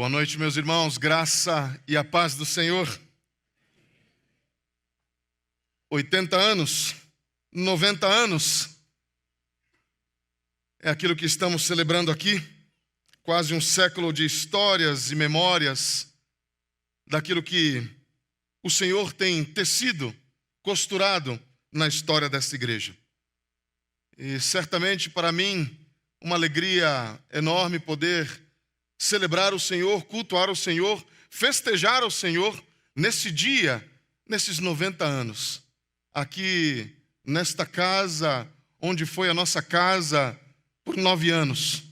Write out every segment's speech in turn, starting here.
Boa noite, meus irmãos, graça e a paz do Senhor. 80 anos, 90 anos, é aquilo que estamos celebrando aqui, quase um século de histórias e memórias daquilo que o Senhor tem tecido, costurado na história desta igreja. E certamente para mim, uma alegria enorme poder celebrar o Senhor, cultuar o Senhor, festejar o Senhor nesse dia, nesses 90 anos. Aqui nesta casa, onde foi a nossa casa por 9 anos.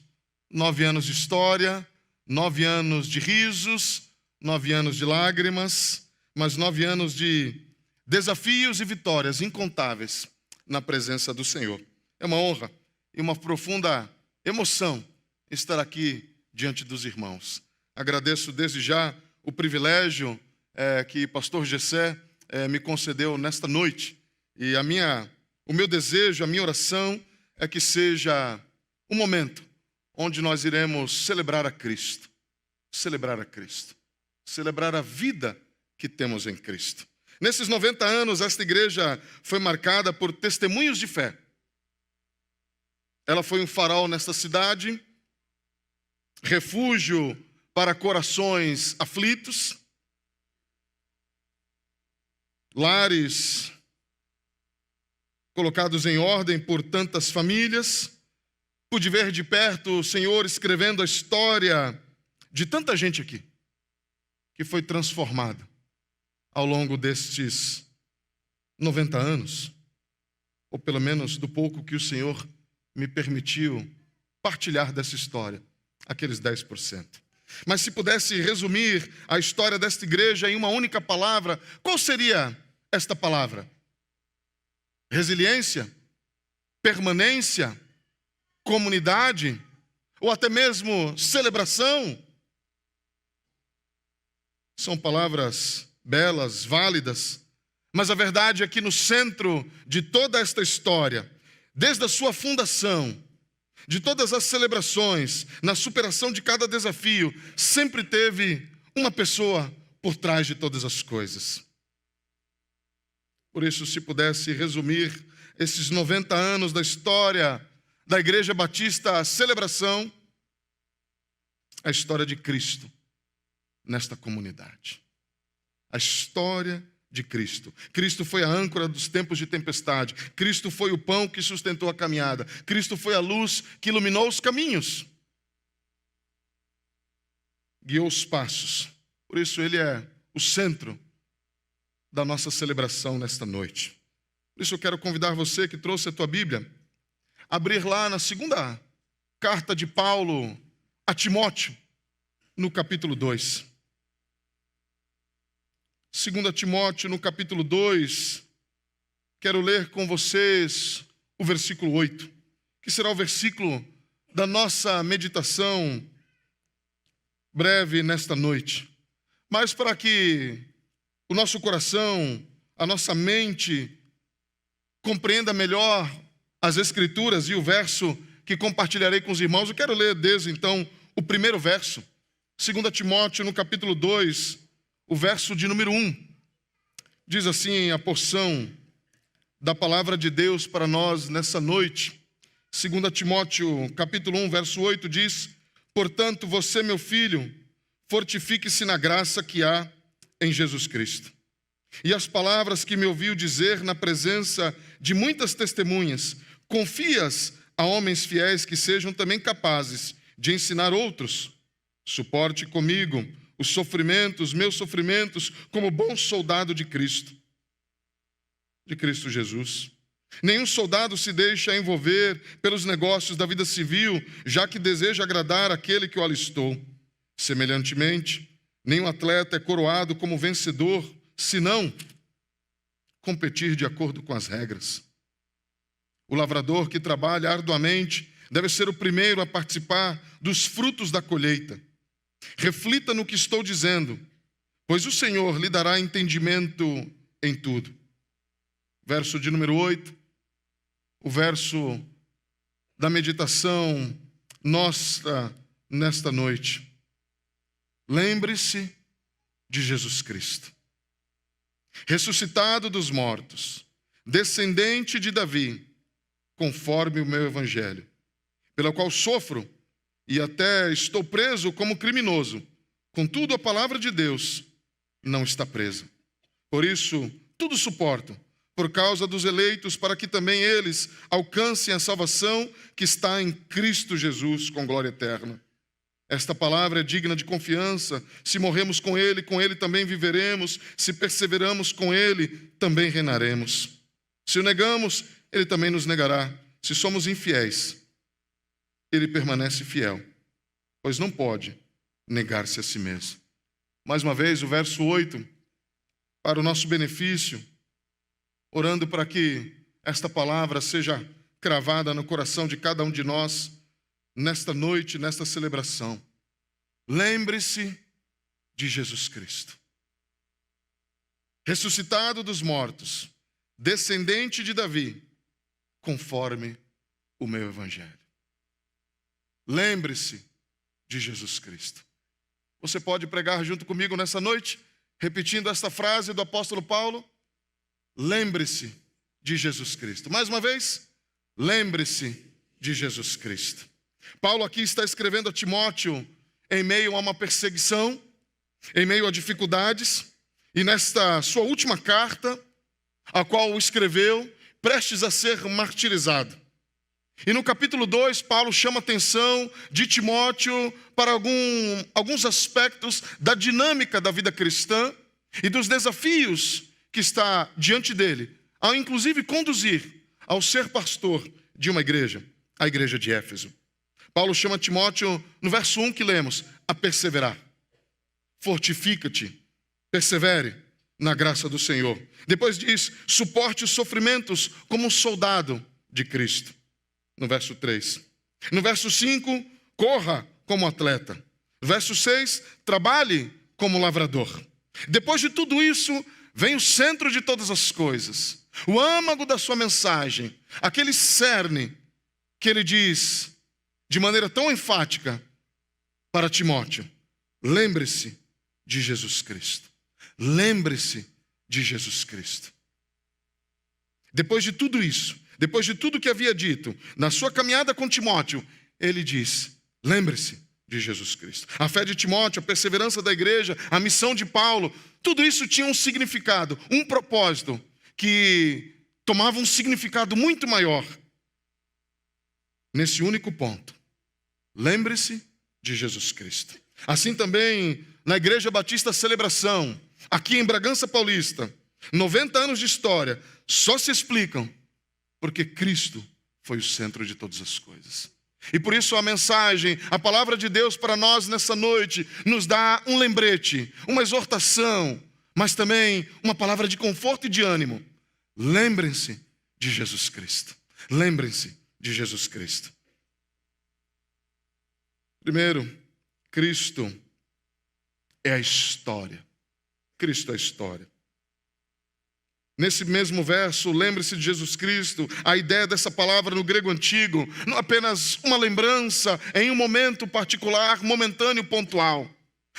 9 anos de história, 9 anos de risos, 9 anos de lágrimas, mas 9 anos de desafios e vitórias incontáveis na presença do Senhor. É uma honra e uma profunda emoção estar aqui diante dos irmãos. Agradeço desde já o privilégio que pastor Gessé me concedeu nesta noite. E o meu desejo, a minha oração é que seja um momento onde nós iremos celebrar a Cristo. Celebrar a Cristo. Celebrar a vida que temos em Cristo. Nesses 90 anos, esta igreja foi marcada por testemunhos de fé. Ela foi um farol nesta cidade, refúgio para corações aflitos, lares colocados em ordem por tantas famílias. Pude ver de perto o Senhor escrevendo a história de tanta gente aqui, que foi transformada ao longo destes 90 anos, ou pelo menos do pouco que o Senhor me permitiu partilhar dessa história, aqueles 10%. Mas se pudesse resumir a história desta igreja em uma única palavra, qual seria esta palavra? Resiliência? Permanência? Comunidade? Ou até mesmo celebração? São palavras belas, válidas, mas a verdade é que no centro de toda esta história, desde a sua fundação, de todas as celebrações, na superação de cada desafio, sempre teve uma pessoa por trás de todas as coisas. Por isso, se pudesse resumir esses 90 anos da história da Igreja Batista Celebração, a história de Cristo nesta comunidade. A história de Cristo. Cristo foi a âncora dos tempos de tempestade. Cristo foi o pão que sustentou a caminhada. Cristo foi a luz que iluminou os caminhos. Guiou os passos. Por isso ele é o centro da nossa celebração nesta noite. Por isso eu quero convidar você que trouxe a tua Bíblia, a abrir lá na segunda carta de Paulo a Timóteo, no capítulo 2. 2 Timóteo, no capítulo 2, quero ler com vocês o versículo 8, que será o versículo da nossa meditação breve nesta noite. Mas para que o nosso coração, a nossa mente, compreenda melhor as Escrituras e o verso que compartilharei com os irmãos, eu quero ler desde então o primeiro verso, 2 Timóteo, no capítulo 2, o verso de número 1, diz assim a porção da palavra de Deus para nós nessa noite. 2 Timóteo, capítulo 1, verso 8, diz: portanto, você, meu filho, fortifique-se na graça que há em Jesus Cristo. E as palavras que me ouviu dizer na presença de muitas testemunhas, confias a homens fiéis que sejam também capazes de ensinar outros. Suporte comigo os sofrimentos, meus sofrimentos, como bom soldado de Cristo Jesus. Nenhum soldado se deixa envolver pelos negócios da vida civil, já que deseja agradar aquele que o alistou. Semelhantemente, nenhum atleta é coroado como vencedor, senão competir de acordo com as regras. O lavrador que trabalha arduamente deve ser o primeiro a participar dos frutos da colheita. Reflita no que estou dizendo, pois o Senhor lhe dará entendimento em tudo. Verso de número 8, o verso da meditação nossa nesta noite. Lembre-se de Jesus Cristo, ressuscitado dos mortos, descendente de Davi, conforme o meu evangelho, pela qual sofro e até estou preso como criminoso. Contudo, a palavra de Deus não está presa. Por isso, tudo suporto, por causa dos eleitos, para que também eles alcancem a salvação que está em Cristo Jesus, com glória eterna. Esta palavra é digna de confiança. Se morremos com Ele também viveremos. Se perseveramos com Ele, também reinaremos. Se o negamos, Ele também nos negará. Se somos infiéis, Ele permanece fiel, pois não pode negar-se a si mesmo. Mais uma vez, o verso 8, para o nosso benefício, orando para que esta palavra seja cravada no coração de cada um de nós, nesta noite, nesta celebração. Lembre-se de Jesus Cristo, ressuscitado dos mortos, descendente de Davi, conforme o meu evangelho. Lembre-se de Jesus Cristo. Você pode pregar junto comigo nessa noite, repetindo esta frase do apóstolo Paulo? Lembre-se de Jesus Cristo. Mais uma vez, lembre-se de Jesus Cristo. Paulo aqui está escrevendo a Timóteo em meio a uma perseguição, em meio a dificuldades, e nesta sua última carta, a qual o escreveu, prestes a ser martirizado. E no capítulo 2, Paulo chama a atenção de Timóteo para alguns aspectos da dinâmica da vida cristã e dos desafios que está diante dele, ao inclusive conduzir ao ser pastor de uma igreja, a igreja de Éfeso. Paulo chama Timóteo, no verso 1 que lemos, a perseverar. Fortifica-te, persevere na graça do Senhor. Depois diz, suporte os sofrimentos como um soldado de Cristo. No verso 3. No verso 5, corra como atleta. No verso 6, trabalhe como lavrador. Depois de tudo isso, vem o centro de todas as coisas. O âmago da sua mensagem, aquele cerne que ele diz de maneira tão enfática para Timóteo. Lembre-se de Jesus Cristo. Lembre-se de Jesus Cristo. Depois de tudo isso, depois de tudo que havia dito, na sua caminhada com Timóteo, ele diz, lembre-se de Jesus Cristo. A fé de Timóteo, a perseverança da igreja, a missão de Paulo, tudo isso tinha um significado, um propósito, que tomava um significado muito maior. Nesse único ponto, lembre-se de Jesus Cristo. Assim também, na Igreja Batista Celebração, aqui em Bragança Paulista, 90 anos de história, só se explicam porque Cristo foi o centro de todas as coisas. E por isso a mensagem, a palavra de Deus para nós nessa noite, nos dá um lembrete, uma exortação, mas também uma palavra de conforto e de ânimo. Lembrem-se de Jesus Cristo. Lembrem-se de Jesus Cristo. Primeiro, Cristo é a história. Cristo é a história. Nesse mesmo verso, lembre-se de Jesus Cristo, a ideia dessa palavra no grego antigo, não apenas uma lembrança em um momento particular, momentâneo, pontual,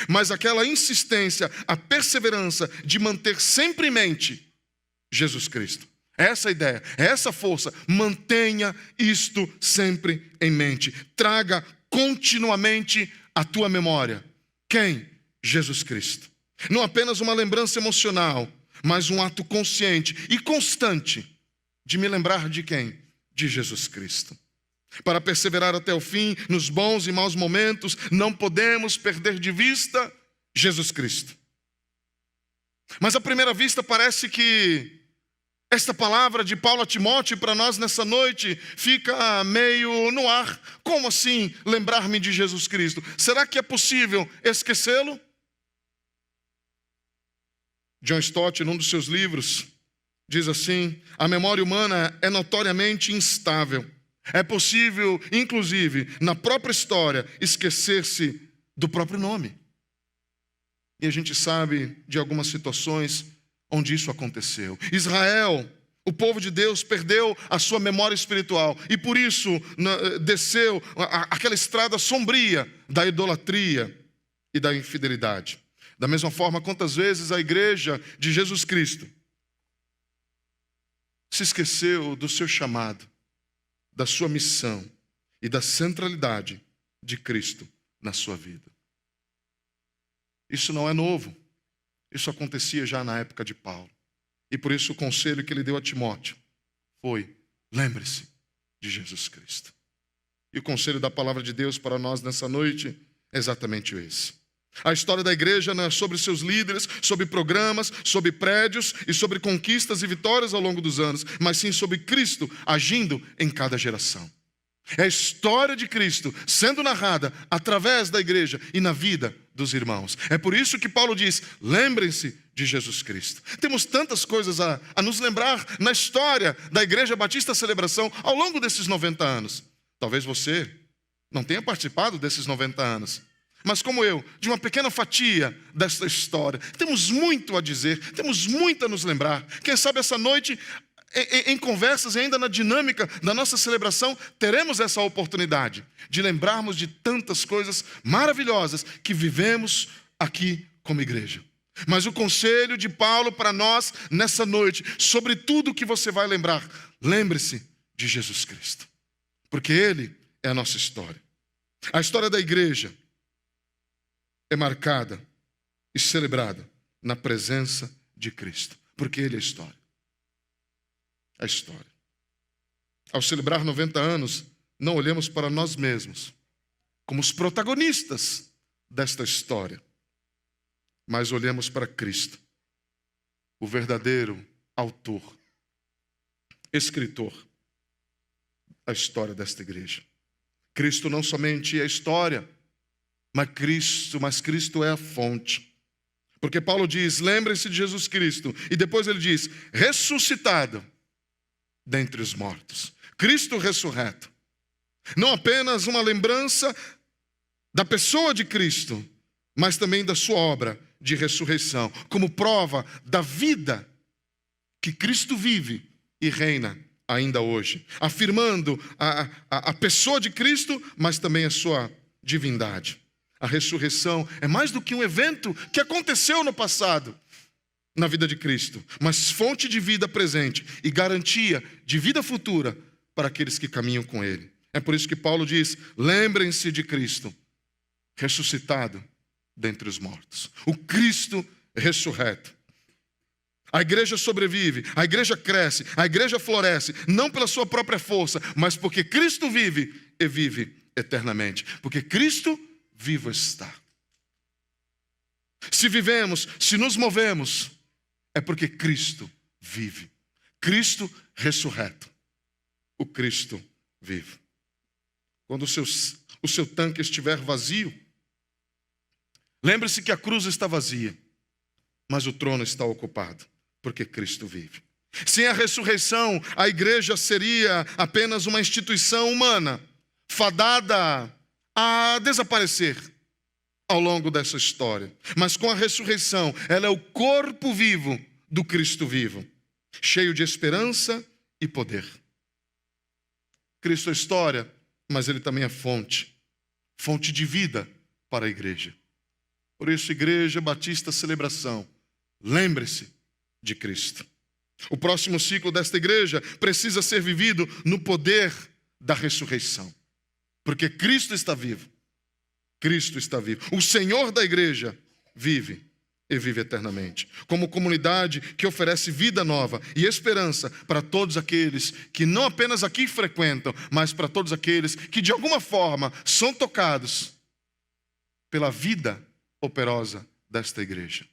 mas aquela insistência, a perseverança de manter sempre em mente Jesus Cristo. Essa ideia, essa força, mantenha isto sempre em mente. Traga continuamente à tua memória. Quem? Jesus Cristo. Não apenas uma lembrança emocional, mas um ato consciente e constante de me lembrar de quem? De Jesus Cristo. Para perseverar até o fim, nos bons e maus momentos, não podemos perder de vista Jesus Cristo. Mas à primeira vista parece que esta palavra de Paulo a Timóteo para nós nessa noite fica meio no ar. Como assim lembrar-me de Jesus Cristo? Será que é possível esquecê-lo? John Stott, num dos seus livros, diz assim, a memória humana é notoriamente instável. É possível, inclusive, na própria história, esquecer-se do próprio nome. E a gente sabe de algumas situações onde isso aconteceu. Israel, o povo de Deus, perdeu a sua memória espiritual e por isso desceu aquela estrada sombria da idolatria. e da infidelidade. Da mesma forma, quantas vezes a igreja de Jesus Cristo se esqueceu do seu chamado, da sua missão e da centralidade de Cristo na sua vida. Isso não é novo. Isso acontecia já na época de Paulo. E por isso o conselho que ele deu a Timóteo foi: lembre-se de Jesus Cristo. E o conselho da palavra de Deus para nós nessa noite é exatamente esse. A história da igreja não é sobre seus líderes, sobre programas, sobre prédios e sobre conquistas e vitórias ao longo dos anos, mas sim sobre Cristo agindo em cada geração. É a história de Cristo sendo narrada através da igreja e na vida dos irmãos. É por isso que Paulo diz: lembrem-se de Jesus Cristo. Temos tantas coisas a nos lembrar na história da Igreja Batista Celebração ao longo desses 90 anos. Talvez você não tenha participado desses 90 anos, mas como eu, de uma pequena fatia dessa história. Temos muito a dizer, temos muito a nos lembrar. Quem sabe essa noite, em conversas e ainda na dinâmica da nossa celebração, teremos essa oportunidade de lembrarmos de tantas coisas maravilhosas que vivemos aqui como igreja. Mas o conselho de Paulo para nós nessa noite, sobre tudo que você vai lembrar, lembre-se de Jesus Cristo, porque Ele é a nossa história. A história da igreja é marcada e celebrada na presença de Cristo, porque Ele é a história. A história. Ao celebrar 90 anos, não olhamos para nós mesmos como os protagonistas desta história, mas olhamos para Cristo, o verdadeiro autor, escritor da história desta igreja. Cristo não somente é a história, mas Cristo é a fonte. Porque Paulo diz: lembrem-se de Jesus Cristo, e depois ele diz: ressuscitado dentre os mortos. Cristo ressurreto. Não apenas uma lembrança da pessoa de Cristo, mas também da sua obra de ressurreição, como prova da vida que Cristo vive e reina ainda hoje, afirmando a pessoa de Cristo, mas também a sua divindade. A ressurreição é mais do que um evento que aconteceu no passado na vida de Cristo, mas fonte de vida presente e garantia de vida futura para aqueles que caminham com Ele. É por isso que Paulo diz: lembrem-se de Cristo, ressuscitado dentre os mortos. O Cristo ressurreto. A igreja sobrevive, a igreja cresce, a igreja floresce, não pela sua própria força, mas porque Cristo vive e vive eternamente. Porque Cristo vivo está. Se vivemos, se nos movemos, é porque Cristo vive. Cristo ressurreto. O Cristo vive. Quando o seu tanque estiver vazio, lembre-se que a cruz está vazia, mas o trono está ocupado, porque Cristo vive. Sem a ressurreição, a igreja seria apenas uma instituição humana, fadada a desaparecer ao longo dessa história. Mas com a ressurreição, ela é o corpo vivo do Cristo vivo, cheio de esperança e poder. Cristo é história, mas Ele também é fonte de vida para a igreja. Por isso, Igreja Batista Celebração, lembre-se de Cristo. O próximo ciclo desta igreja precisa ser vivido no poder da ressurreição, porque Cristo está vivo. Cristo está vivo. O Senhor da igreja vive e vive eternamente, como comunidade que oferece vida nova e esperança para todos aqueles que não apenas aqui frequentam, mas para todos aqueles que de alguma forma são tocados pela vida operosa desta igreja.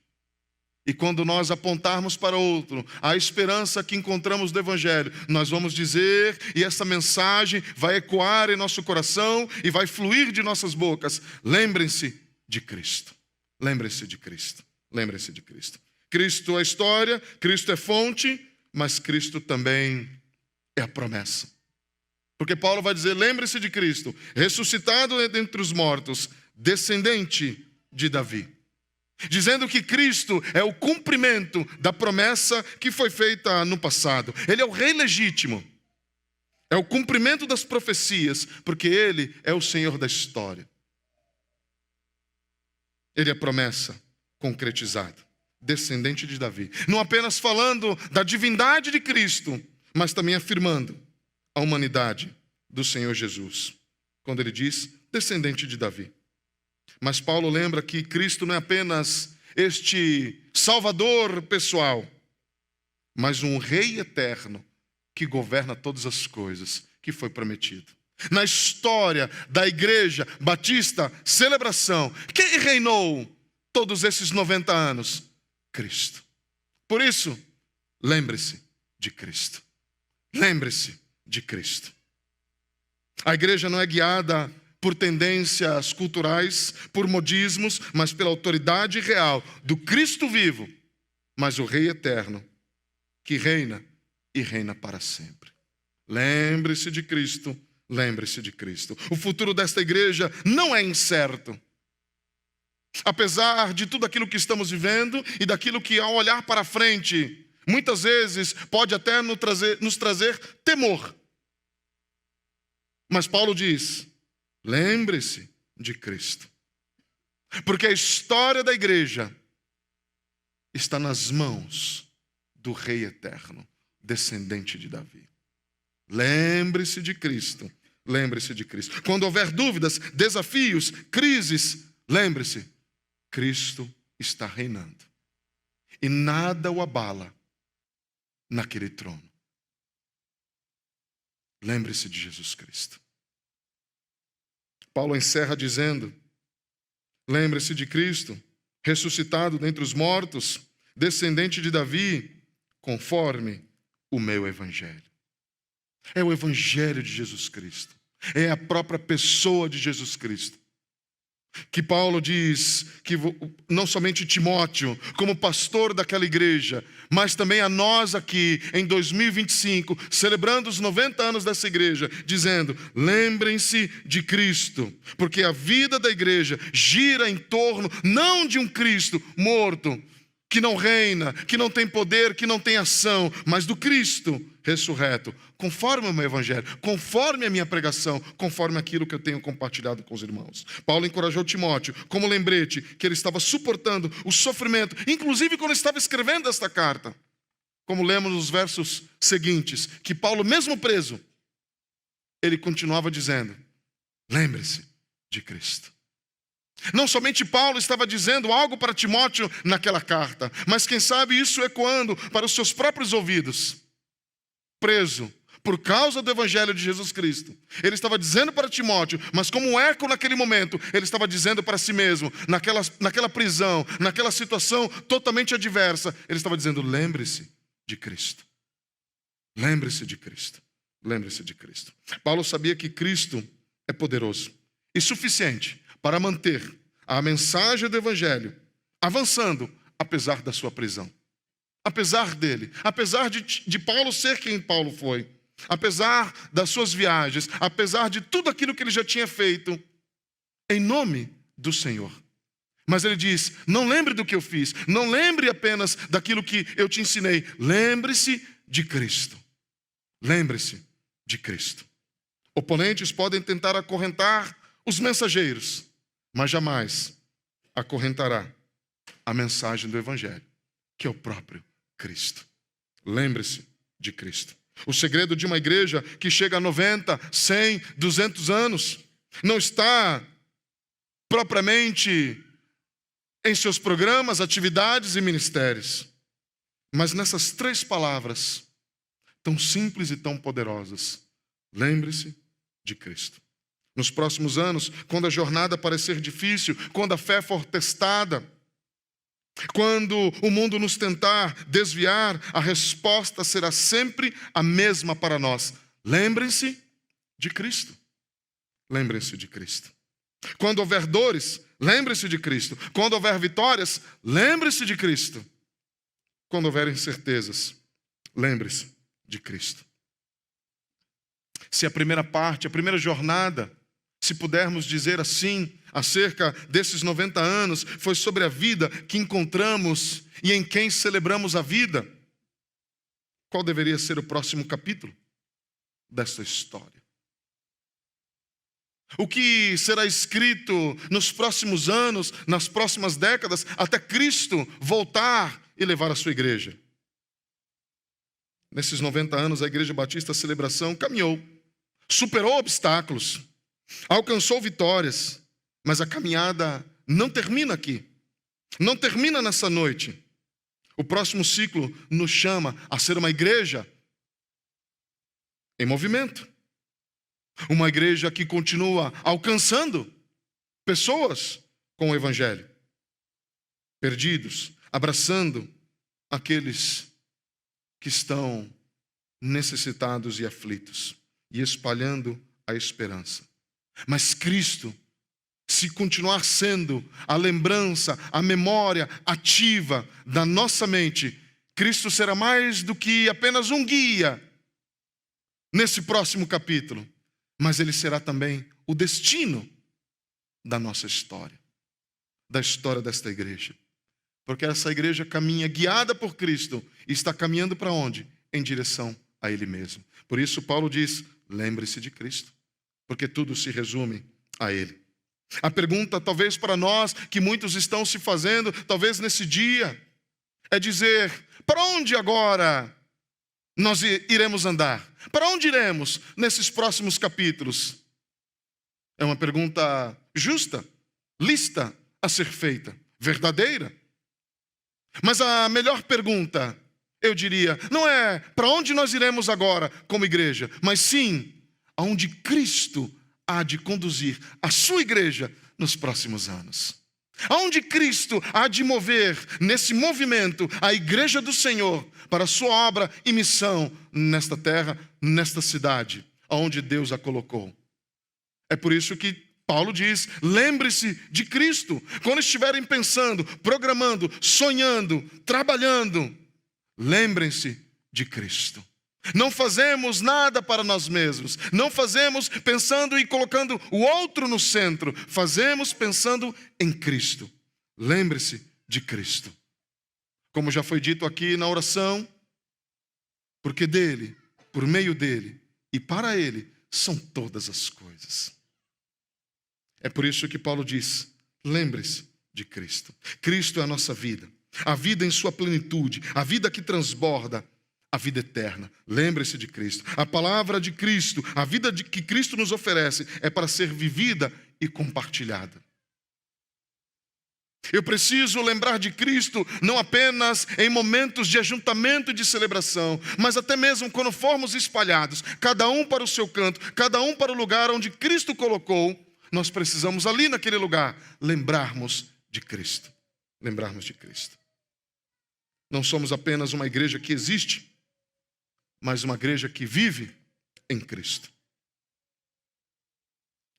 E quando nós apontarmos para outro a esperança que encontramos do Evangelho, nós vamos dizer, e essa mensagem vai ecoar em nosso coração e vai fluir de nossas bocas: lembrem-se de Cristo. Lembrem-se de Cristo. Lembrem-se de Cristo. Cristo é história, Cristo é fonte, mas Cristo também é a promessa. Porque Paulo vai dizer: lembre-se de Cristo, ressuscitado dentre os mortos, descendente de Davi. Dizendo que Cristo é o cumprimento da promessa que foi feita no passado. Ele é o rei legítimo. É o cumprimento das profecias, porque Ele é o Senhor da história. Ele é promessa concretizada, descendente de Davi. Não apenas falando da divindade de Cristo, mas também afirmando a humanidade do Senhor Jesus, quando ele diz descendente de Davi. Mas Paulo lembra que Cristo não é apenas este Salvador pessoal, mas um Rei eterno que governa todas as coisas, que foi prometido. Na história da Igreja Batista Celebração, quem reinou todos esses 90 anos? Cristo. Por isso, lembre-se de Cristo. Lembre-se de Cristo. A igreja não é guiada por tendências culturais, por modismos, mas pela autoridade real do Cristo vivo, mas o Rei eterno, que reina e reina para sempre. Lembre-se de Cristo, lembre-se de Cristo. O futuro desta igreja não é incerto. Apesar de tudo aquilo que estamos vivendo e daquilo que, ao olhar para frente, muitas vezes pode até nos trazer temor. Mas Paulo diz, lembre-se de Cristo. Porque a história da igreja está nas mãos do Rei eterno, descendente de Davi. Lembre-se de Cristo, lembre-se de Cristo. Quando houver dúvidas, desafios, crises, lembre-se, Cristo está reinando. E nada o abala naquele trono. Lembre-se de Jesus Cristo. Paulo encerra dizendo, lembre-se de Cristo, ressuscitado dentre os mortos, descendente de Davi, conforme o meu evangelho. É o evangelho de Jesus Cristo. É a própria pessoa de Jesus Cristo. Que Paulo diz que não somente Timóteo, como pastor daquela igreja, mas também a nós aqui em 2025, celebrando os 90 anos dessa igreja, dizendo, lembrem-se de Cristo, porque a vida da igreja gira em torno não de um Cristo morto, que não reina, que não tem poder, que não tem ação, mas do Cristo ressurreto, conforme o meu evangelho, conforme a minha pregação, conforme aquilo que eu tenho compartilhado com os irmãos. Paulo encorajou Timóteo, como lembrete, que ele estava suportando o sofrimento, inclusive quando estava escrevendo esta carta. Como lemos nos versos seguintes, que Paulo, mesmo preso, ele continuava dizendo, lembre-se de Cristo. Não somente Paulo estava dizendo algo para Timóteo naquela carta, mas quem sabe isso ecoando para os seus próprios ouvidos. Preso por causa do evangelho de Jesus Cristo. Ele estava dizendo para Timóteo, mas como um eco naquele momento, ele estava dizendo para si mesmo, naquela prisão, naquela situação totalmente adversa, ele estava dizendo, lembre-se de Cristo. Lembre-se de Cristo. Lembre-se de Cristo. Paulo sabia que Cristo é poderoso e suficiente para manter a mensagem do evangelho avançando, apesar da sua prisão. Apesar dele, apesar de Paulo ser quem Paulo foi, apesar das suas viagens, apesar de tudo aquilo que ele já tinha feito, em nome do Senhor. Mas ele diz, não lembre do que eu fiz, não lembre apenas daquilo que eu te ensinei, lembre-se de Cristo. Lembre-se de Cristo. Oponentes podem tentar acorrentar os mensageiros, mas jamais acorrentará a mensagem do evangelho, que é o próprio Cristo. Lembre-se de Cristo. O segredo de uma igreja que chega a 90, 100, 200 anos não está propriamente em seus programas, atividades e ministérios, mas nessas 3 palavras tão simples e tão poderosas. Lembre-se de Cristo. Nos próximos anos, quando a jornada parecer difícil, quando a fé for testada, quando o mundo nos tentar desviar, a resposta será sempre a mesma para nós. Lembrem-se de Cristo. Lembrem-se de Cristo. Quando houver dores, lembre-se de Cristo. Quando houver vitórias, lembre-se de Cristo. Quando houver incertezas, lembre-se de Cristo. Se a primeira parte, a primeira jornada, se pudermos dizer assim, acerca desses 90 anos, foi sobre a vida que encontramos e em quem celebramos a vida, qual deveria ser o próximo capítulo dessa história? O que será escrito nos próximos anos, nas próximas décadas, até Cristo voltar e levar a sua igreja. Nesses 90 anos, a Igreja Batista Celebração caminhou, superou obstáculos, alcançou vitórias, mas a caminhada não termina aqui, não termina nessa noite. O próximo ciclo nos chama a ser uma igreja em movimento. Uma igreja que continua alcançando pessoas com o Evangelho. Perdidos, abraçando aqueles que estão necessitados e aflitos. E espalhando a esperança. Mas Cristo, se continuar sendo a lembrança, a memória ativa da nossa mente, Cristo será mais do que apenas um guia nesse próximo capítulo. Mas Ele será também o destino da nossa história, da história desta igreja. Porque essa igreja caminha guiada por Cristo e está caminhando para onde? Em direção a Ele mesmo. Por isso Paulo diz, lembre-se de Cristo, porque tudo se resume a Ele. A pergunta talvez para nós, que muitos estão se fazendo, talvez nesse dia, é dizer, para onde agora nós iremos andar? Para onde iremos nesses próximos capítulos? É uma pergunta justa, lícita a ser feita, verdadeira. Mas a melhor pergunta, eu diria, não é para onde nós iremos agora como igreja, mas sim, aonde Cristo há de conduzir a sua igreja nos próximos anos. Aonde Cristo há de mover nesse movimento a igreja do Senhor para a sua obra e missão nesta terra, nesta cidade, aonde Deus a colocou. É por isso que Paulo diz, lembre-se de Cristo. Quando estiverem pensando, programando, sonhando, trabalhando, lembrem-se de Cristo. Não fazemos nada para nós mesmos. Não fazemos pensando e colocando o outro no centro. Fazemos pensando em Cristo. Lembre-se de Cristo. Como já foi dito aqui na oração, porque dele, por meio dele e para ele são todas as coisas. É por isso que Paulo diz, lembre-se de Cristo. Cristo é a nossa vida. A vida em sua plenitude, a vida que transborda, a vida eterna. Lembre-se de Cristo. A palavra de Cristo, a vida que Cristo nos oferece é para ser vivida e compartilhada. Eu preciso lembrar de Cristo não apenas em momentos de ajuntamento e de celebração, mas até mesmo quando formos espalhados, cada um para o seu canto, cada um para o lugar onde Cristo colocou, nós precisamos ali naquele lugar lembrarmos de Cristo. Lembrarmos de Cristo. Não somos apenas uma igreja que existe, mas uma igreja que vive em Cristo.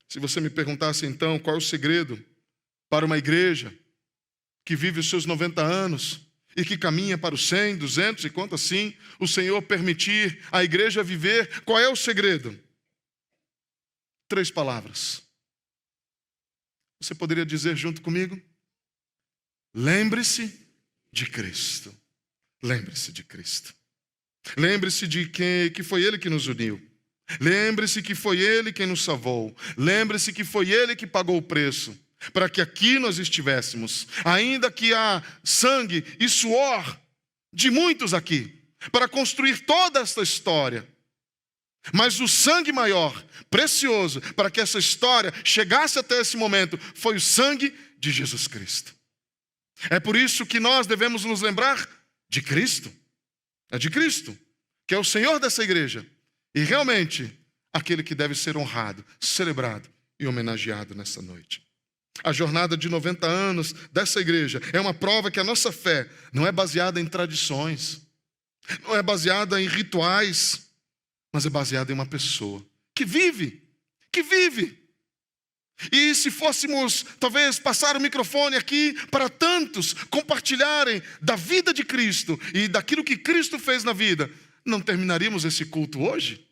Se você me perguntasse então qual é o segredo para uma igreja que vive os seus 90 anos e que caminha para os 100, 200 e quanto assim, o Senhor permitir a igreja viver, qual é o segredo? 3 palavras. Você poderia dizer junto comigo? Lembre-se de Cristo. Lembre-se de Cristo. Lembre-se de que foi Ele que nos uniu. Lembre-se que foi Ele quem nos salvou. Lembre-se que foi Ele que pagou o preço para que aqui nós estivéssemos. Ainda que há sangue e suor de muitos aqui para construir toda esta história. Mas o sangue maior, precioso, para que essa história chegasse até esse momento, foi o sangue de Jesus Cristo. É por isso que nós devemos nos lembrar de Cristo. É de Cristo, que é o Senhor dessa igreja. E realmente, aquele que deve ser honrado, celebrado e homenageado nessa noite. A jornada de 90 anos dessa igreja é uma prova que a nossa fé não é baseada em tradições, não é baseada em rituais, mas é baseada em uma pessoa que vive. E se fôssemos, talvez, passar o microfone aqui para tantos compartilharem da vida de Cristo e daquilo que Cristo fez na vida, não terminaríamos esse culto hoje?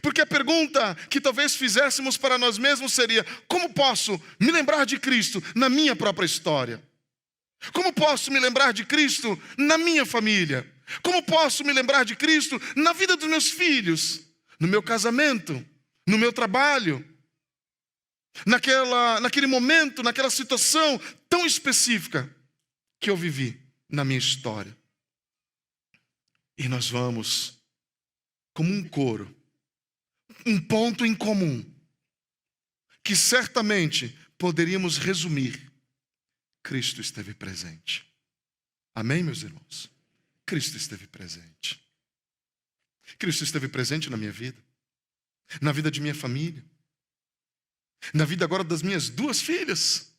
Porque a pergunta que talvez fizéssemos para nós mesmos seria: como posso me lembrar de Cristo na minha própria história? Como posso me lembrar de Cristo na minha família? Como posso me lembrar de Cristo na vida dos meus filhos, no meu casamento, no meu trabalho, naquele momento, naquela situação tão específica que eu vivi na minha história. E nós vamos, como um coro, um ponto em comum, que certamente poderíamos resumir: Cristo esteve presente. Amém, meus irmãos? Cristo esteve presente. Cristo esteve presente na minha vida, na vida de minha família, na vida agora das minhas 2 filhas.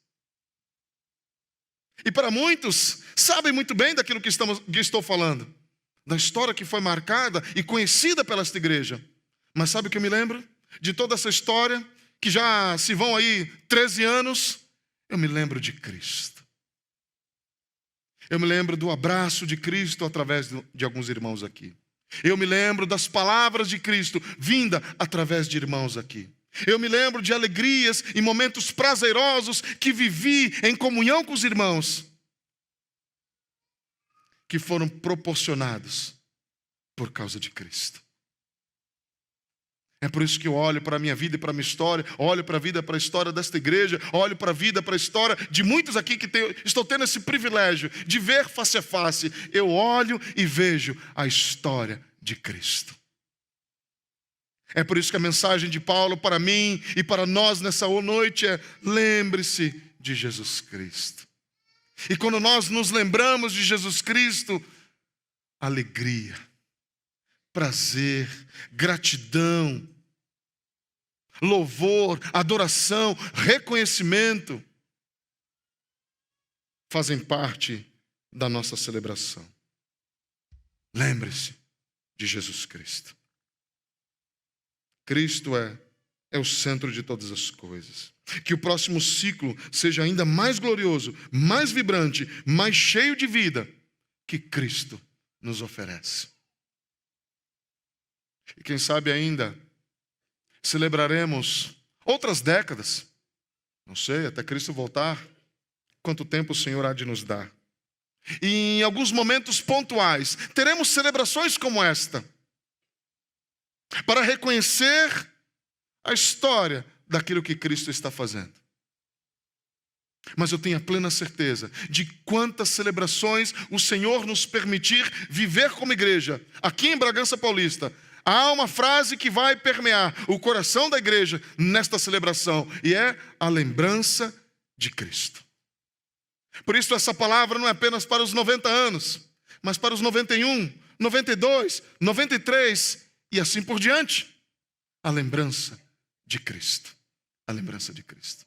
E para muitos, sabem muito bem daquilo que estou falando, da história que foi marcada e conhecida pela esta igreja. Mas sabe o que eu me lembro? De toda essa história, que já se vão aí 13 anos, eu me lembro de Cristo. Eu me lembro do abraço de Cristo através de alguns irmãos aqui. Eu me lembro das palavras de Cristo vinda através de irmãos aqui. Eu me lembro de alegrias e momentos prazerosos que vivi em comunhão com os irmãos, que foram proporcionados por causa de Cristo. É por isso que eu olho para a minha vida e para a minha história, olho para a vida, para a história desta igreja, olho para a vida, para a história de muitos aqui que estou tendo esse privilégio de ver face a face. Eu olho e vejo a história de Cristo. É por isso que a mensagem de Paulo para mim e para nós nessa noite é: lembre-se de Jesus Cristo. E quando nós nos lembramos de Jesus Cristo, alegria, prazer, gratidão, louvor, adoração, reconhecimento fazem parte da nossa celebração. Lembre-se de Jesus Cristo. Cristo é o centro de todas as coisas. Que o próximo ciclo seja ainda mais glorioso, mais vibrante, mais cheio de vida que Cristo nos oferece. E quem sabe ainda celebraremos outras décadas, não sei, até Cristo voltar, quanto tempo o Senhor há de nos dar. E em alguns momentos pontuais teremos celebrações como esta, para reconhecer a história daquilo que Cristo está fazendo. Mas eu tenho a plena certeza de quantas celebrações o Senhor nos permitir viver como igreja. Aqui em Bragança Paulista, há uma frase que vai permear o coração da igreja nesta celebração, e é a lembrança de Cristo. Por isso essa palavra não é apenas para os 90 anos, mas para os 91, 92, 93 e assim por diante. A lembrança de Cristo. A lembrança de Cristo.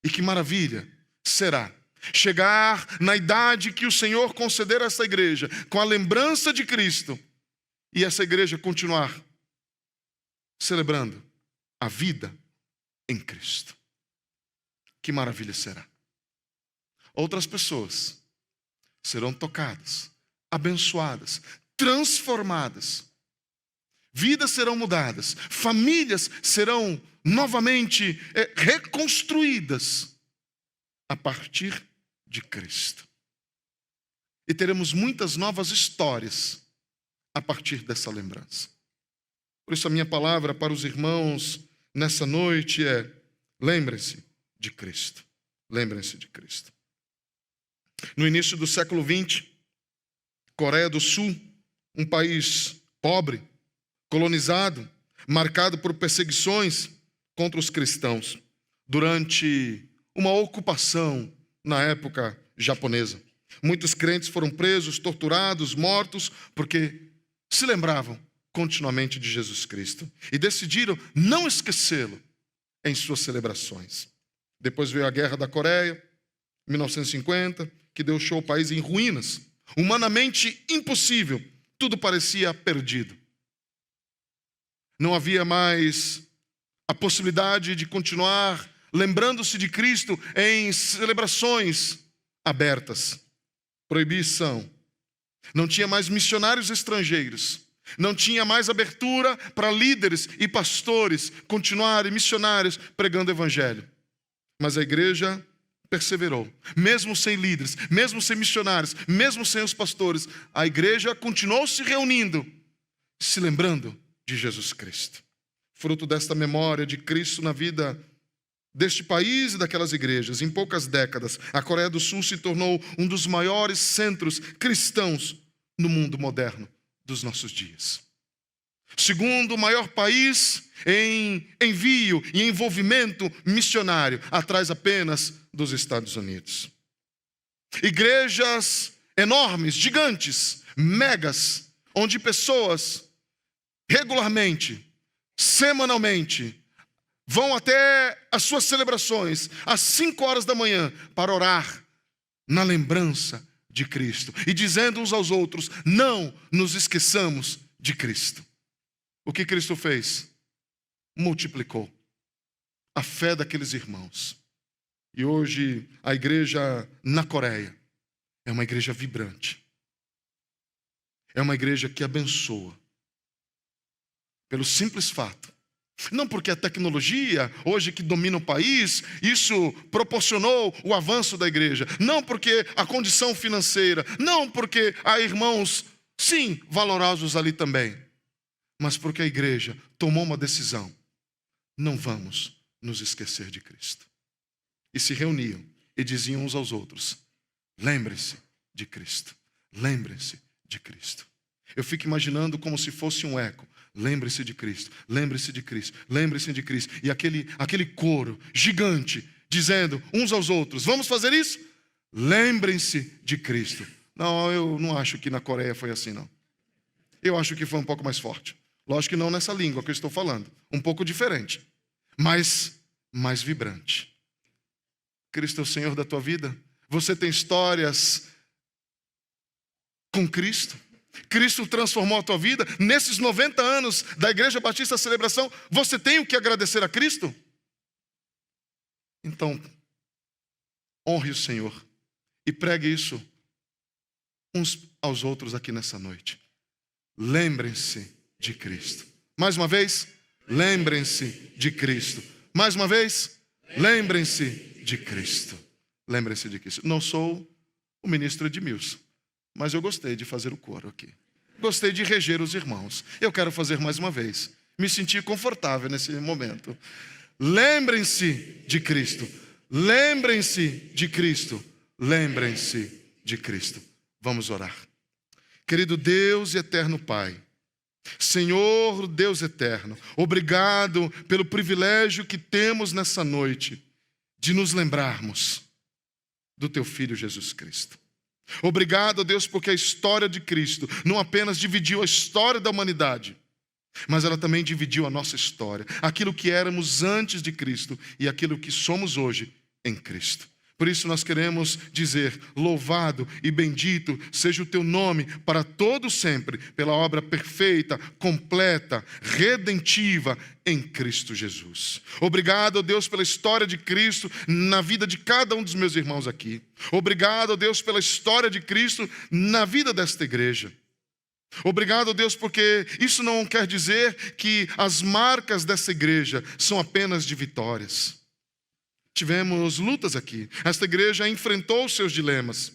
E que maravilha será chegar na idade que o Senhor conceder a essa igreja, com a lembrança de Cristo, e essa igreja continuar celebrando a vida em Cristo. Que maravilha será. Outras pessoas serão tocadas, abençoadas, transformadas. Vidas serão mudadas, famílias serão novamente reconstruídas a partir de Cristo. E teremos muitas novas histórias a partir dessa lembrança. Por isso a minha palavra para os irmãos nessa noite é: lembrem-se de Cristo. Lembrem-se de Cristo. No início do século XX, Coreia do Sul, um país pobre, colonizado, marcado por perseguições contra os cristãos, durante uma ocupação na época japonesa. Muitos crentes foram presos, torturados, mortos, porque se lembravam continuamente de Jesus Cristo e decidiram não esquecê-lo em suas celebrações. Depois veio a Guerra da Coreia, 1950, que deixou o país em ruínas, humanamente impossível, tudo parecia perdido. Não havia mais a possibilidade de continuar lembrando-se de Cristo em celebrações abertas. Proibição. Não tinha mais missionários estrangeiros. Não tinha mais abertura para líderes e pastores continuarem missionários pregando o evangelho. Mas a igreja perseverou. Mesmo sem líderes, mesmo sem missionários, mesmo sem os pastores, a igreja continuou se reunindo, se lembrando de Jesus Cristo. fruto desta memória de Cristo na vida deste país e daquelas igrejas. Em poucas décadas, a Coreia do Sul se tornou um dos maiores centros cristãos no mundo moderno dos nossos dias. Segundo o maior país em envio e envolvimento missionário, atrás apenas dos Estados Unidos. Igrejas enormes, gigantes, megas, onde pessoas regularmente, semanalmente, vão até as suas celebrações às 5 horas da manhã para orar na lembrança de Cristo e dizendo uns aos outros: não nos esqueçamos de Cristo. O que Cristo fez? Multiplicou a fé daqueles irmãos. E hoje a igreja na Coreia é uma igreja vibrante. É uma igreja que abençoa. Pelo simples fato. Não porque a tecnologia, hoje que domina o país, isso proporcionou o avanço da igreja. Não porque a condição financeira. Não porque há irmãos, sim, valorosos ali também. Mas porque a igreja tomou uma decisão. Não vamos nos esquecer de Cristo. E se reuniam e diziam uns aos outros: lembrem-se de Cristo. Lembrem-se de Cristo. Eu fico imaginando como se fosse um eco. Lembre-se de Cristo, lembre-se de Cristo, lembre-se de Cristo. E aquele coro gigante dizendo uns aos outros: vamos fazer isso? Lembrem-se de Cristo. Não, eu não acho que na Coreia foi assim, não. Eu acho que foi um pouco mais forte. Lógico que não nessa língua que eu estou falando. Um pouco diferente, mas mais vibrante. Cristo é o Senhor da tua vida? Você tem histórias com Cristo? Cristo transformou a tua vida? Nesses 90 anos da Igreja Batista Celebração, você tem o que agradecer a Cristo? Então, honre o Senhor e pregue isso uns aos outros aqui nessa noite. Lembrem-se de Cristo. Mais uma vez, lembrem-se de Cristo. Mais uma vez, lembrem-se de Cristo. Lembrem-se de Cristo. Não sou o ministro Edmilson, mas eu gostei de fazer o coro aqui. Gostei de reger os irmãos. Eu quero fazer mais uma vez. Me senti confortável nesse momento. Lembrem-se de Cristo. Lembrem-se de Cristo. Lembrem-se de Cristo. Vamos orar. Querido Deus e eterno Pai, Senhor Deus eterno, obrigado pelo privilégio que temos nessa noite de nos lembrarmos do Teu Filho Jesus Cristo. Obrigado, Deus, porque a história de Cristo não apenas dividiu a história da humanidade, mas ela também dividiu a nossa história. Aquilo que éramos antes de Cristo e aquilo que somos hoje em Cristo. Por isso nós queremos dizer: louvado e bendito seja o teu nome para todo sempre, pela obra perfeita, completa, redentiva em Cristo Jesus. Obrigado, Deus, pela história de Cristo na vida de cada um dos meus irmãos aqui. Obrigado, Deus, pela história de Cristo na vida desta igreja. Obrigado, Deus, porque isso não quer dizer que as marcas dessa igreja são apenas de vitórias. Tivemos lutas aqui. Esta igreja enfrentou os seus dilemas.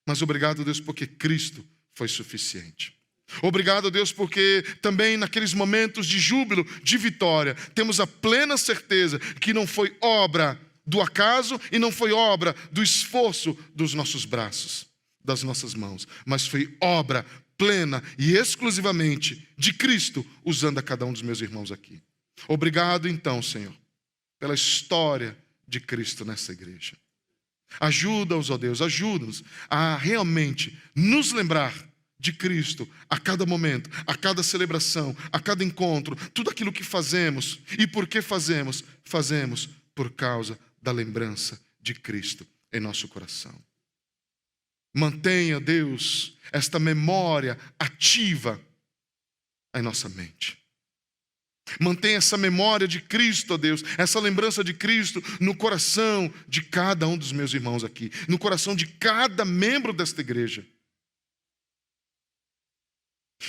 Mas obrigado, Deus, porque Cristo foi suficiente. Obrigado, Deus, porque também naqueles momentos de júbilo, de vitória, temos a plena certeza que não foi obra do acaso e não foi obra do esforço dos nossos braços, das nossas mãos, mas foi obra plena e exclusivamente de Cristo, usando a cada um dos meus irmãos aqui. Obrigado, então, Senhor, pela história de Cristo nessa igreja. Ajuda-os, ó Deus, ajuda-nos a realmente nos lembrar de Cristo a cada momento, a cada celebração, a cada encontro, tudo aquilo que fazemos. E por que fazemos? Fazemos por causa da lembrança de Cristo em nosso coração. Mantenha, Deus, esta memória ativa em nossa mente. Mantenha essa memória de Cristo, ó Deus, essa lembrança de Cristo no coração de cada um dos meus irmãos aqui, no coração de cada membro desta igreja.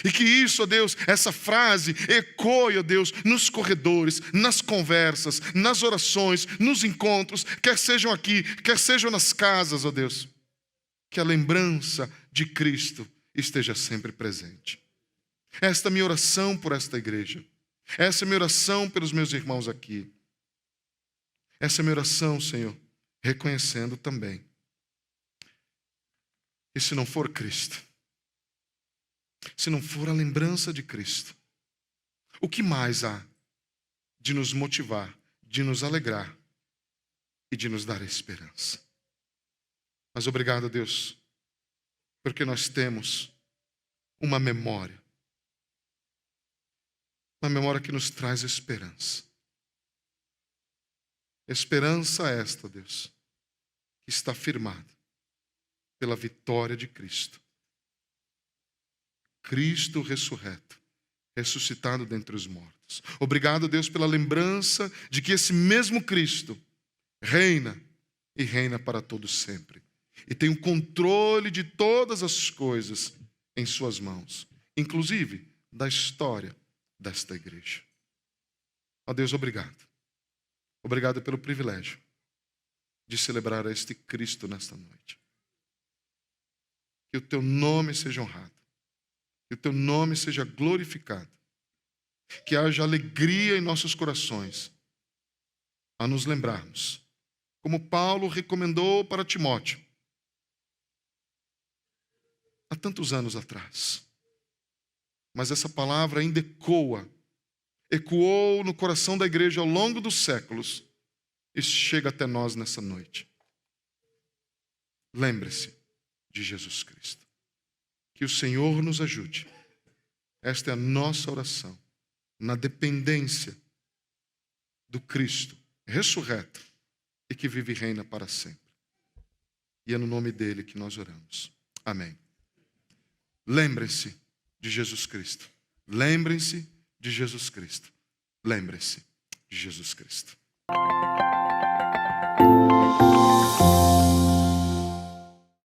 E que isso, ó Deus, essa frase ecoe, ó Deus, nos corredores, nas conversas, nas orações, nos encontros, quer sejam aqui, quer sejam nas casas, ó Deus. Que a lembrança de Cristo esteja sempre presente. Esta é a minha oração por esta igreja. Essa é a minha oração pelos meus irmãos aqui. Essa é a minha oração, Senhor, reconhecendo também. E se não for Cristo, se não for a lembrança de Cristo, o que mais há de nos motivar, de nos alegrar e de nos dar esperança? Mas obrigado, Deus, porque nós temos uma memória que nos traz esperança. Esperança esta, Deus, que está firmada pela vitória de Cristo. Cristo ressurreto, ressuscitado dentre os mortos. Obrigado, Deus, pela lembrança de que esse mesmo Cristo reina e reina para todos sempre. E tem o controle de todas as coisas em suas mãos, inclusive da história desta igreja. Ó Deus, obrigado. Obrigado pelo privilégio de celebrar este Cristo nesta noite. Que o teu nome seja honrado. Que o teu nome seja glorificado. Que haja alegria em nossos corações a nos lembrarmos, como Paulo recomendou para Timóteo há tantos anos atrás. Mas essa palavra ainda ecoou no coração da igreja ao longo dos séculos e chega até nós nessa noite. Lembre-se de Jesus Cristo. Que o Senhor nos ajude. Esta é a nossa oração, na dependência do Cristo ressurreto e que vive e reina para sempre. E é no nome dele que nós oramos. Amém. Lembrem-se de Jesus Cristo. Lembrem-se de Jesus Cristo. Lembrem-se de Jesus Cristo.